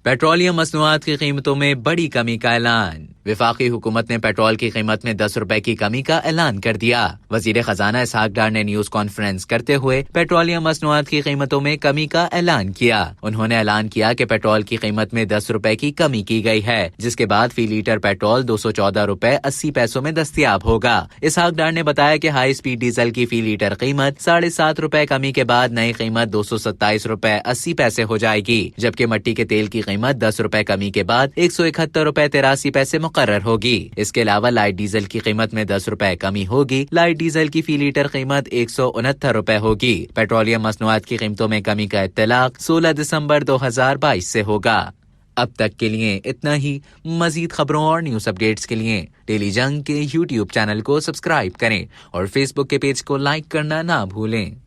Petroleum मसनूआत की कीमतों में बड़ी कमी का ऐलान। विफाकी हुकूमत ने पेट्रोल की कीमत में 10 रुपए की कमी का ऐलान कर दिया। वजीर खजाना इसहाक डार ने न्यूज कॉन्फ्रेंस करते हुए पेट्रोलियम मसनूआत की कीमतों में कमी का ऐलान किया। उन्होंने ऐलान किया कि पेट्रोल की कीमत में 10 रुपए की कमी की गई है, जिसके बाद फी लीटर पेट्रोल 214 रुपए 80 पैसों में दस्तयाब होगा। इसहाक डार ने बताया कि हाई स्पीड डीजल की फी लीटर कीमत 7.5 रुपए कमी के बाद नई कीमत 227 रुपए 80 पैसे हो जाएगी, जबकि मट्टी के तेल की कीमत 10 रुपए कमी के बाद 171 रुपए 83 पैसे मुकर्रर होगी। इसके अलावा लाइट डीजल की कीमत में 10 रुपए कमी होगी। लाइट डीजल की फी लीटर कीमत 169 रुपए होगी। पेट्रोलियम मसनूआत की कीमतों में कमी का इत्तलाक 16 दिसंबर 2022 से होगा। अब तक के लिए इतना ही। मजीद खबरों और न्यूज अपडेट्स के लिए डेली जंग के YouTube चैनल को सब्सक्राइब करें और फेसबुक के पेज को लाइक करना ना भूलें।